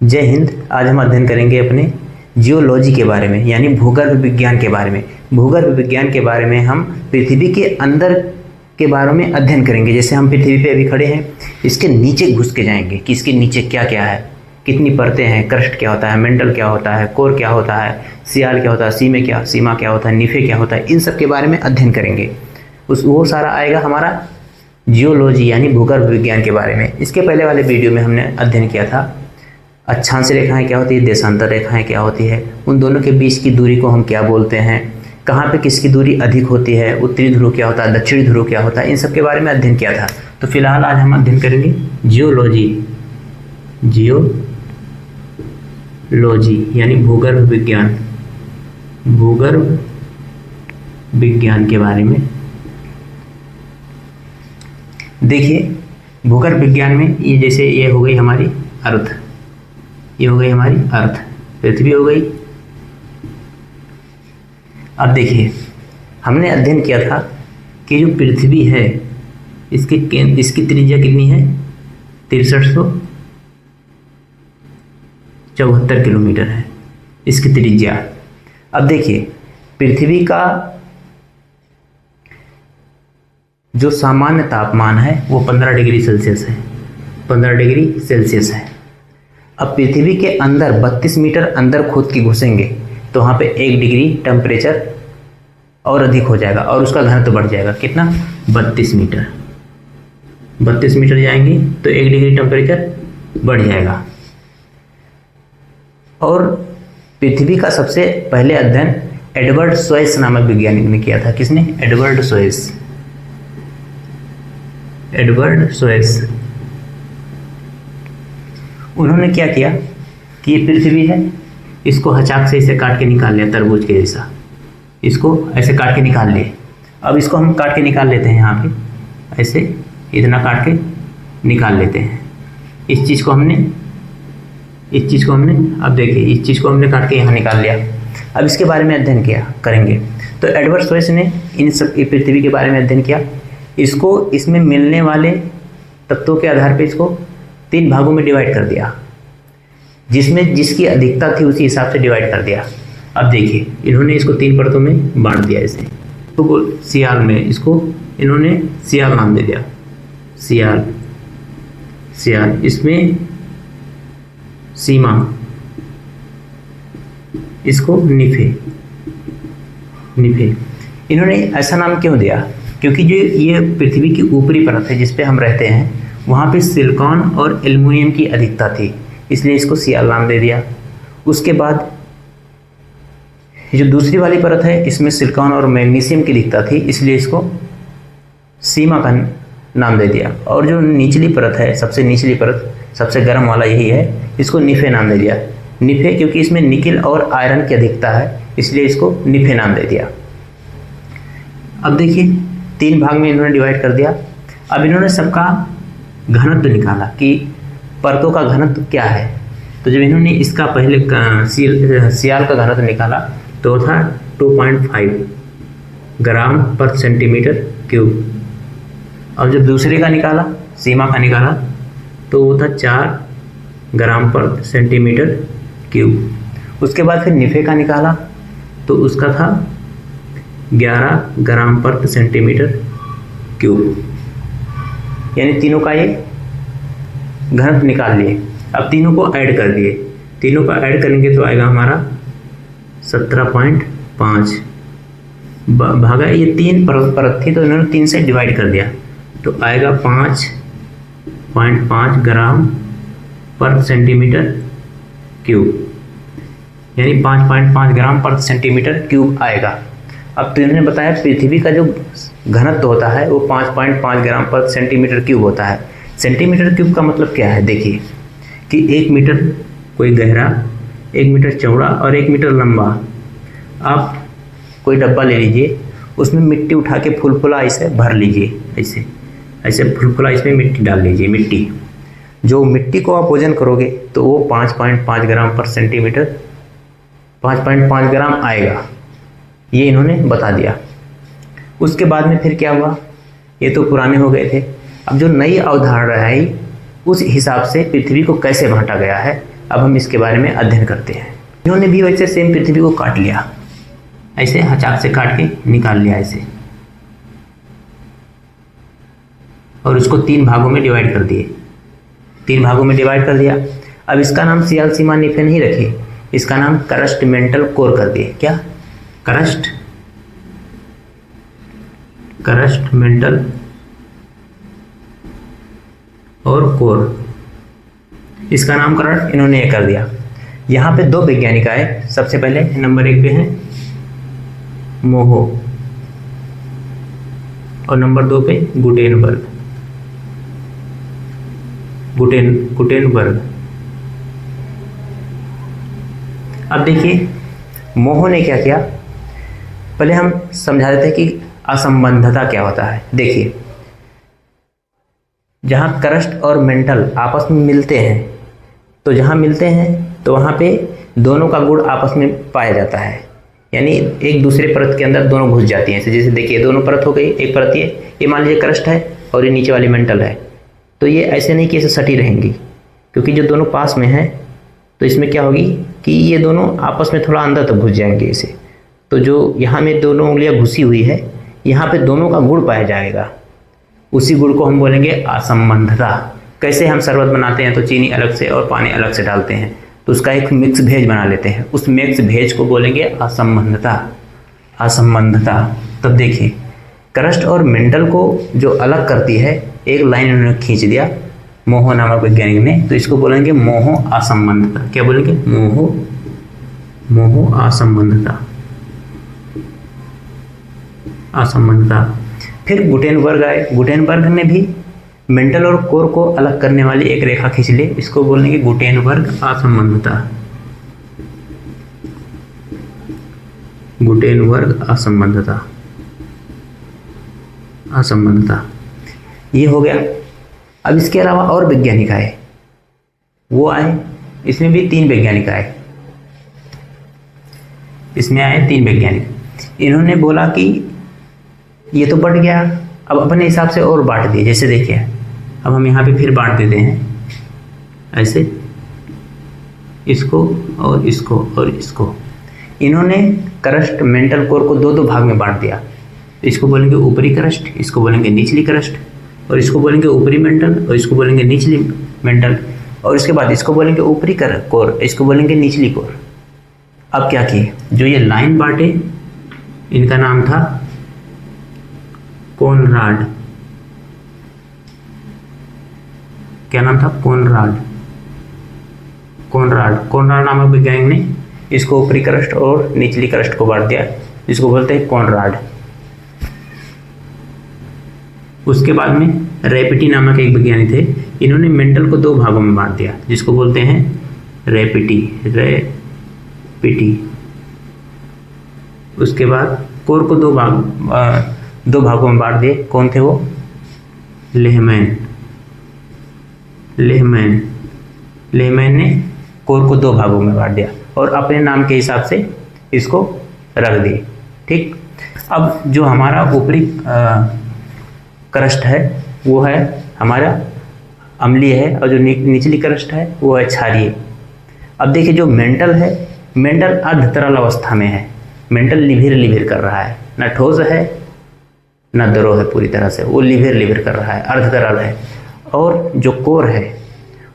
जय हिंद। आज हम अध्ययन करेंगे अपने जियोलॉजी के बारे में, यानी भूगर्भ विज्ञान के बारे में। भूगर्भ विज्ञान के बारे में हम पृथ्वी के अंदर के बारे में अध्ययन करेंगे। जैसे हम पृथ्वी पे अभी खड़े हैं, इसके नीचे घुस के जाएंगे कि इसके नीचे क्या क्या है, कितनी परतें हैं, क्रस्ट क्या होता है, मेंटल क्या होता है, कोर क्या होता है, सियाल क्या होता है, सीमा क्या होता है, निफे क्या होता है, इन सब के बारे में अध्ययन करेंगे। वो सारा आएगा हमारा जियोलॉजी यानी भूगर्भ विज्ञान के बारे में। इसके पहले वाले वीडियो में हमने अध्ययन किया था अक्षांश रेखाएं क्या होती है, देशांतर रेखाएं क्या होती है, उन दोनों के बीच की दूरी को हम क्या बोलते हैं, कहाँ पे किसकी दूरी अधिक होती है, उत्तरी ध्रुव क्या होता है, दक्षिणी ध्रुव क्या होता है, इन सब के बारे में अध्ययन किया था। तो फिलहाल आज हम अध्ययन करेंगे जियोलॉजी यानी भूगर्भ विज्ञान के बारे में। देखिए, भूगर्भ विज्ञान में ये जैसे ये हो गई हमारी अर्थ, ये हो गई हमारी अर्थ, पृथ्वी हो गई। अब देखिए, हमने अध्ययन किया था कि जो पृथ्वी है इसकी त्रिज्या कितनी है, 6374 किलोमीटर है इसकी त्रिज्या। अब देखिए, पृथ्वी का जो सामान्य तापमान है वो 15 डिग्री सेल्सियस है, 15 डिग्री सेल्सियस है। अब पृथ्वी के अंदर 32 मीटर अंदर खोद के घुसेंगे तो वहाँ पे 1 डिग्री टेम्परेचर और अधिक हो जाएगा और उसका घनत्व बढ़ जाएगा। कितना? 32 मीटर। 32 मीटर जाएंगे तो 1 डिग्री टेम्परेचर बढ़ जाएगा। और पृथ्वी का सबसे पहले अध्ययन एडवर्ड सोयस नामक वैज्ञानिक ने किया था। किसने? एडवर्ड सोयस। उन्होंने क्या किया कि ये पृथ्वी है, इसको हचाक से इसे काट के निकाल लिया, तरबूज के जैसा इसको ऐसे काट के निकाल लिए। अब इसको हम काट के निकाल लेते हैं, यहाँ पे ऐसे इतना काट के निकाल लेते हैं। इस चीज़ को हमने अब देखिए, इस चीज़ को हमने काट के यहाँ निकाल लिया। अब इसके बारे में अध्ययन करेंगे। तो एडवर्ड सोयस ने इन सब पृथ्वी के बारे में अध्ययन किया। इसमें मिलने वाले तत्वों के आधार पर इसको 3 भागों में डिवाइड कर दिया, जिसमें जिसकी अधिकता थी उसी हिसाब से डिवाइड कर दिया। अब देखिए, इन्होंने इसको 3 परतों में बांट दिया। इसे तो सियाल में इसको इन्होंने सियाल नाम दे दिया, सियाल। इसमें सीमा, इसको निफे। इन्होंने ऐसा नाम क्यों दिया? क्योंकि जो ये पृथ्वी की ऊपरी परत है जिस पे हम रहते हैं, वहाँ पे सिलिकॉन और एल्युमिनियम की अधिकता थी, इसलिए इसको सियाल नाम दे दिया। उसके बाद जो दूसरी वाली परत है, इसमें सिलिकॉन और मैग्नीशियम की अधिकता थी, इसलिए इसको सीमा का नाम दे दिया। और जो निचली परत है, सबसे निचली परत, सबसे गर्म वाला यही है, इसको निफे नाम दे दिया। निफे क्योंकि इसमें निकिल और आयरन की अधिकता है, इसलिए इसको निफे नाम दे दिया। अब देखिए, 3 भाग में इन्होंने डिवाइड कर दिया। अब इन्होंने सबका घनत्व निकाला कि परतों का घनत्व क्या है। तो जब इन्होंने इसका पहले सियाल का घनत्व निकाला तो वो था 2.5 ग्राम पर सेंटीमीटर क्यूब। और जब दूसरे का निकाला, सीमा का निकाला, तो वो था 4 ग्राम पर सेंटीमीटर क्यूब। उसके बाद फिर निफे का निकाला तो उसका था 11 ग्राम पर सेंटीमीटर क्यूब। यानी तीनों का ये घनत्व निकाल लिए। अब तीनों को ऐड कर दिए, तीनों का ऐड करेंगे तो आएगा हमारा 17.5 भागा ये 3 परत थी तो इन्होंने 3 से डिवाइड कर दिया, तो आएगा 5.5 ग्राम पर सेंटीमीटर क्यूब, यानी 5.5 ग्राम पर सेंटीमीटर क्यूब आएगा। अब तो इन्होंने बताया पृथ्वी का जो घनत्व होता है वो 5.5 ग्राम पर सेंटीमीटर क्यूब होता है। सेंटीमीटर क्यूब का मतलब क्या है? देखिए कि 1 मीटर कोई गहरा, 1 मीटर चौड़ा और 1 मीटर लंबा। आप कोई डब्बा ले लीजिए, उसमें मिट्टी उठा के फुलफुला इसे भर लीजिए, ऐसे फुलफुला इसमें मिट्टी डाल लीजिए। मिट्टी, जो मिट्टी को आप वजन करोगे तो वो 5.5 ग्राम पर सेंटीमीटर 5.5 ग्राम आएगा, ये इन्होंने बता दिया। उसके बाद में फिर क्या हुआ? ये तो पुराने हो गए थे। अब जो नई अवधारणा आई उस हिसाब से पृथ्वी को कैसे बांटा गया है अब हम इसके बारे में अध्ययन करते हैं। इन्होंने भी वैसे सेम पृथ्वी को काट लिया, ऐसे चाक से काट के निकाल लिया ऐसे, और उसको 3 भागों में डिवाइड कर दिए, 3 भागों में डिवाइड कर दिया। अब इसका नाम सियाल सीमा निफे नहीं रखे, इसका नाम क्रस्ट मेंटल कोर कर दिए। क्या? क्रस्ट मेंटल और कोर, इसका नामकरण इन्होंने ये कर दिया। यहाँ पे 2 वैज्ञानिक आए। सबसे पहले नंबर 1 पे हैं मोहो और नंबर 2 पे गुटेनबर्ग। अब देखिए मोहो ने क्या किया, पहले हम समझा देते हैं कि असंबद्धता क्या होता है। देखिए जहाँ क्रस्ट और मेंटल आपस में मिलते हैं, तो जहाँ मिलते हैं तो वहाँ पे दोनों का गुण आपस में पाया जाता है, यानी एक दूसरे परत के अंदर दोनों घुस जाती हैं। जैसे देखिए दोनों परत हो गई, एक परत ये मान लीजिए क्रस्ट है और ये नीचे वाली मेंटल है, तो ये ऐसे नहीं कि ऐसे सटी रहेंगी, क्योंकि जो दोनों पास में है तो इसमें क्या होगी कि ये दोनों आपस में थोड़ा अंदर तक घुस जाएंगे इसे। तो जो यहाँ में दोनों उंगलियाँ घुसी हुई है, यहाँ पे दोनों का गुण पाया जाएगा, उसी गुण को हम बोलेंगे असंबद्धता। कैसे हम शरबत बनाते हैं तो चीनी अलग से और पानी अलग से डालते हैं, तो उसका एक मिक्स भेज बना लेते हैं, उस मिक्स भेज को बोलेंगे असंबद्धता। तब देखिए क्रस्ट और मेंटल को जो अलग करती है, एक लाइन उन्होंने खींच दिया मोहो नामक वैज्ञानिक ने, तो इसको बोलेंगे मोहो असंबद्धता। क्या बोलेंगे? मोहो असंबद्धता। फिर गुटेनबर्ग आए। गुटेनबर्ग ने भी मेंटल और कोर को अलग करने वाली एक रेखा खींच ली, इसको बोलेंगे गुटेनबर्ग असंबद्धता। ये हो गया। अब इसके अलावा और वैज्ञानिक आए, वो आए, इसमें भी 3 वैज्ञानिक आए, इसमें आए 3 वैज्ञानिक। इन्होंने बोला कि ये तो बढ़ गया, अब अपने हिसाब से और बांट दिए। जैसे देखिए अब हम यहाँ पे फिर बांट देते हैं ऐसे, इसको और इसको और इसको। इन्होंने क्रस्ट मेंटल कोर को 2-2 भाग में बांट दिया। इसको बोलेंगे ऊपरी क्रस्ट, इसको बोलेंगे निचली क्रस्ट, और इसको बोलेंगे ऊपरी मेंटल और इसको बोलेंगे निचली मेंटल, और इसके बाद इसको बोलेंगे ऊपरी कोर, इसको बोलेंगे निचली कोर। अब क्या किए, जो ये लाइन बांटे इनका नाम था कोनराड। क्या नाम था? कोनराड नामक वैज्ञानिक ने इसको ऊपरी क्रस्ट और निचली क्रस्ट को बांट दिया, जिसको बोलते हैं कोनराड। उसके बाद में रैपिटी नामक एक वैज्ञानिक थे, इन्होंने मेंटल को 2 भागों में बांट दिया, जिसको बोलते हैं रैपिटी। उसके बाद कोर को 2 भागों में बांट दिए। कौन थे वो? लेहमैन ने कोर को 2 भागों में बांट दिया और अपने नाम के हिसाब से इसको रख दिए। ठीक। अब जो हमारा ऊपरी क्रस्ट है वो है हमारा अम्लीय है, और जो निचली क्रस्ट है वो है क्षारीय। अब देखिए जो मेंटल है, मेंटल अर्ध तरल अवस्था में है, मेंटल लिभिर कर रहा है, ना ठोस है ना द्रव है, पूरी तरह से वो लिभिर कर रहा है, अर्ध तरल है। और जो कोर है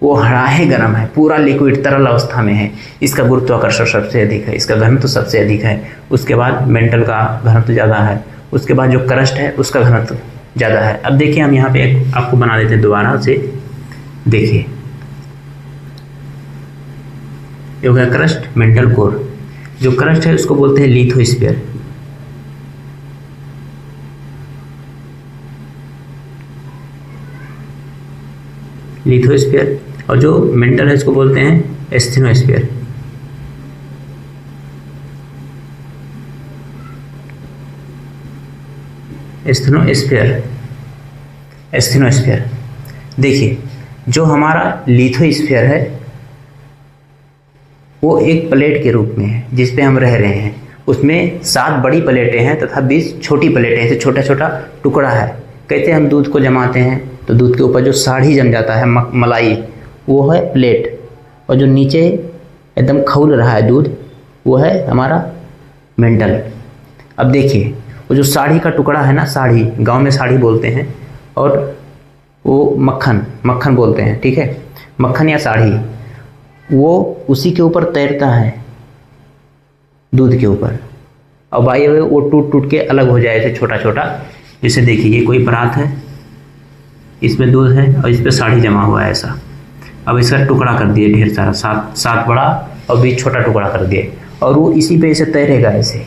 वो हराहे गर्म है, पूरा लिक्विड तरल अवस्था में है, इसका गुरुत्वाकर्षण सबसे अधिक है, इसका घनत्व सबसे अधिक है। उसके बाद मेंटल का घनत्व ज़्यादा है, उसके बाद जो क्रस्ट है उसका घनत्व ज़्यादा है। अब देखिए हम यहाँ पे आपको बना देते हैं दोबारा से। देखिए ये हो गया क्रस्ट, मेंटल, कोर। जो क्रस्ट है उसको बोलते हैं लिथोस्फीयर। और जो मेंटल है इसको बोलते हैं एस्थेनोस्फीयर। देखिए जो हमारा लिथोस्फीयर है वो एक प्लेट के रूप में है जिस पे हम रह रहे हैं। उसमें 7 बड़ी प्लेटें हैं तथा 20 छोटी प्लेटें हैं, छोटा छोटा टुकड़ा है। कहते हैं हम दूध को जमाते हैं तो दूध के ऊपर जो साढ़ी जम जाता है, मलाई, वो है प्लेट। और जो नीचे एकदम खौल रहा है दूध, वो है हमारा मेंटल। अब देखिए वो जो साड़ी का टुकड़ा है ना, साड़ी गांव में साड़ी बोलते हैं, और वो मक्खन बोलते हैं, ठीक है, मक्खन या साड़ी, वो उसी के ऊपर तैरता है, दूध के ऊपर। और बाई वो टूट टूट के अलग हो जाए ऐसे छोटा छोटा। जैसे देखिए ये कोई परात है, इसमें दूध है और इस पर साड़ी जमा हुआ है ऐसा। अब इसका टुकड़ा कर दिए ढेर सारा, सात बड़ा और बीच छोटा टुकड़ा कर दिए, और वो इसी पे ऐसे तैरेगा, ऐसे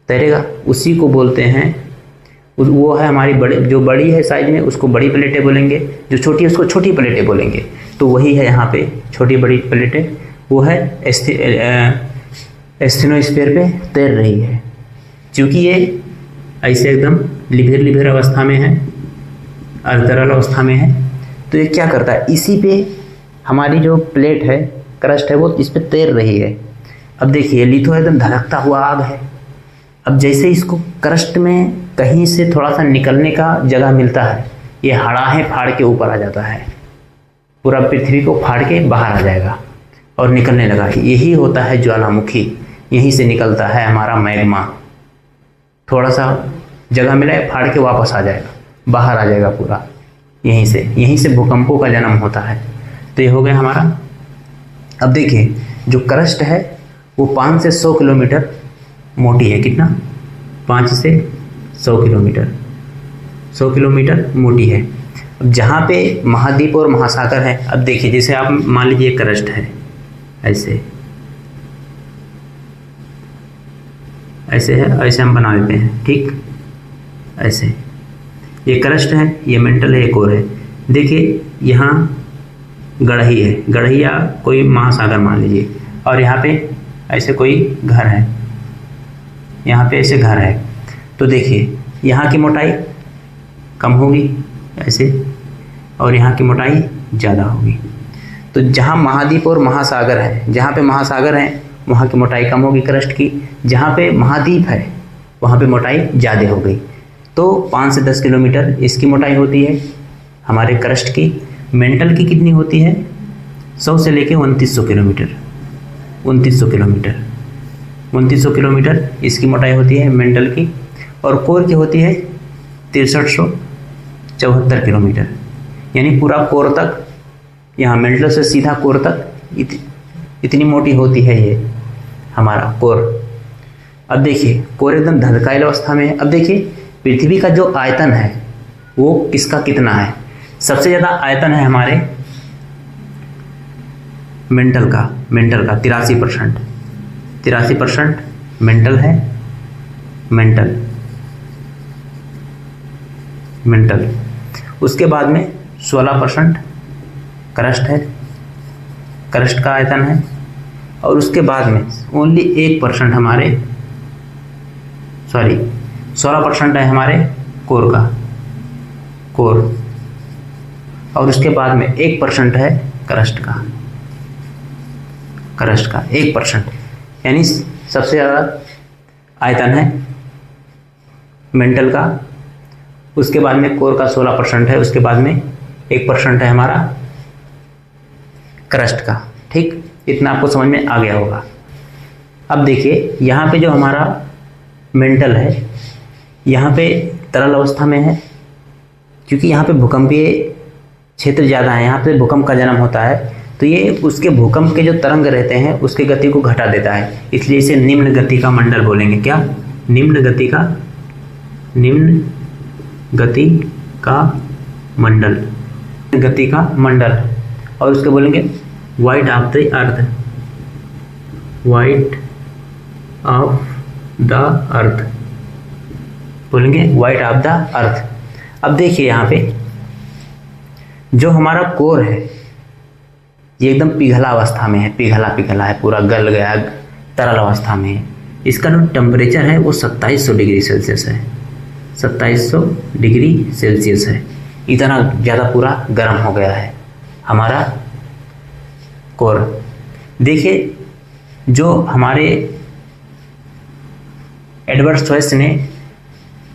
तैरेगा। उसी को बोलते हैं, वो है हमारी जो बड़ी है साइज में, उसको बड़ी प्लेटें बोलेंगे, जो छोटी है उसको छोटी प्लेटें बोलेंगे। तो वही है यहाँ पे छोटी बड़ी प्लेटें, वो है एस्टेनोस्फीयर पे तैर रही है। क्योंकि ये ऐसे एकदम लिबेर अवस्था में है, अर्धतरल अवस्था में है, तो ये क्या करता है, इसी पे हमारी जो प्लेट है, क्रस्ट है, वो इस पे तैर रही है। अब देखिए लिथो एकदम धड़कता हुआ आग है। अब जैसे इसको क्रस्ट में कहीं से थोड़ा सा निकलने का जगह मिलता है, ये हड़ाहें फाड़ के ऊपर आ जाता है, पूरा पृथ्वी को फाड़ के बाहर आ जाएगा और निकलने लगा। यही होता है ज्वालामुखी, यहीं से निकलता है हमारा मैग्मा। थोड़ा सा जगह मिला है, फाड़ के वापस आ जाएगा, बाहर आ जाएगा पूरा, यहीं से भूकंपों का जन्म होता है। तो ये हो गया हमारा। अब देखिए जो क्रस्ट है वो 5 से 100 किलोमीटर मोटी है। कितना? 5 से 100 किलोमीटर, 100 किलोमीटर मोटी है। अब जहाँ पे महाद्वीप और महासागर है, अब देखिए जैसे आप मान लीजिए क्रस्ट है, ऐसे है, ऐसे हम बना देते हैं, ठीक, ऐसे। ये क्रस्ट है, ये मेंटल है, ये कोर है। देखिए यहाँ गढ़ही है, गढ़ही या कोई महासागर मान लीजिए, और यहाँ पे ऐसे कोई घर है, यहाँ पे ऐसे घर है। तो देखिए यहाँ की मोटाई कम होगी ऐसे, और यहाँ की मोटाई ज़्यादा होगी। तो जहाँ महाद्वीप और महासागर है, जहाँ पे महासागर है वहाँ की मोटाई कम होगी क्रस्ट की, जहाँ पे महाद्वीप है वहाँ पे मोटाई ज़्यादा हो गई। तो 5 से 10 किलोमीटर इसकी मोटाई होती है हमारे क्रस्ट की। मेंटल की कितनी होती है? 100 से लेके 2900 किलोमीटर, 2900 किलोमीटर, 2900 किलोमीटर इसकी मोटाई होती है मेंटल की। और कोर की होती है 6374 किलोमीटर, यानी पूरा कोर तक, यहाँ मेंटल से सीधा कोर तक इतनी मोटी होती है ये हमारा कोर। अब देखिए कोर एकदम धधकाइल अवस्था में है। अब देखिए पृथ्वी का जो आयतन है वो किसका कितना है? सबसे ज़्यादा आयतन है हमारे मेंटल का 83%, 83% मेंटल है, मेंटल। उसके बाद में 16% क्रस्ट है, क्रस्ट का आयतन है। और उसके बाद में ओनली 1% हमारे 16% है हमारे कोर का, कोर। और उसके बाद में 1% है क्रस्ट का, 1%, यानी सबसे ज़्यादा आयतन है मेंटल का। उसके बाद में कोर का 16% है, उसके बाद में 1% है हमारा क्रस्ट का। ठीक, इतना आपको समझ में आ गया होगा। अब देखिए यहाँ पे जो हमारा मेंटल है, यहाँ पे तरल अवस्था में है, क्योंकि यहाँ पे भूकंपीय क्षेत्र ज़्यादा है, यहाँ पे भूकंप का जन्म होता है। तो ये उसके भूकंप के जो तरंग रहते हैं उसके गति को घटा देता है, इसलिए इसे निम्न गति का मंडल बोलेंगे। क्या? निम्न गति का मंडल, गति का मंडल। और उसके बोलेंगे wide of the earth, wide of the earth बोलेंगे, वाइड ऑफ द अर्थ। अब देखिए यहाँ पे जो हमारा कोर है ये एकदम पिघला अवस्था में है, पिघला है, पूरा गल गया, तरल अवस्था में है। इसका जो टेम्परेचर है वो 2700 डिग्री सेल्सियस है, 2700 डिग्री सेल्सियस है। इतना ज़्यादा पूरा गर्म हो गया है हमारा कोर। देखिए जो हमारे एडवर्ड स्वेस ने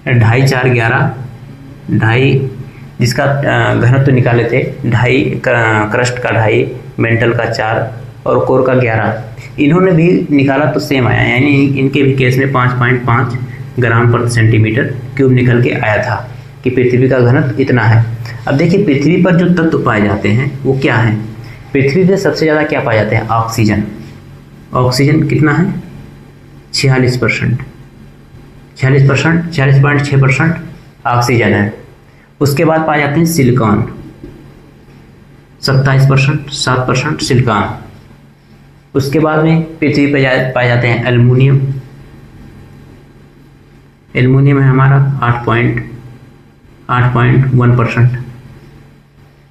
2.5, 4, 11, 2.5, जिसका घनत्व तो निकाले थे 2.5, क्रस्ट का 2.5, मेंटल का 4 और कोर का 11। इन्होंने भी निकाला तो सेम आया, यानी इनके भी केस में 5.5 ग्राम पर सेंटीमीटर क्यूब निकल के आया था कि पृथ्वी का घनत्व इतना है। अब देखिए पृथ्वी पर जो तत्व पाए जाते हैं वो क्या हैं। पृथ्वी पर सबसे ज़्यादा क्या पाए जाते हैं? ऑक्सीजन। ऑक्सीजन कितना है? 46%, 46.6% ऑक्सीजन है। उसके बाद पाए जाते हैं सिलिकॉन, 27%, 7% सिलिकॉन। उसके बाद में पृथ्वी पर पाए जाते हैं एल्युमिनियम। एल्युमिनियम है हमारा 8.1%।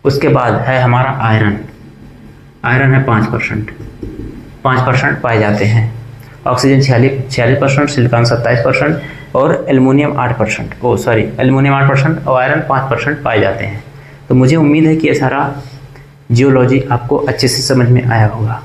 उसके बाद है हमारा आयरन। आयरन है 5% पाए जाते हैं। ऑक्सीजन 46%, सिलिकॉन 27% और एल्युमिनियम 8%। एल्युमिनियम 8% और आयरन 5% पाए जाते हैं। तो मुझे उम्मीद है कि ये सारा जियोलॉजी आपको अच्छे से समझ में आया होगा।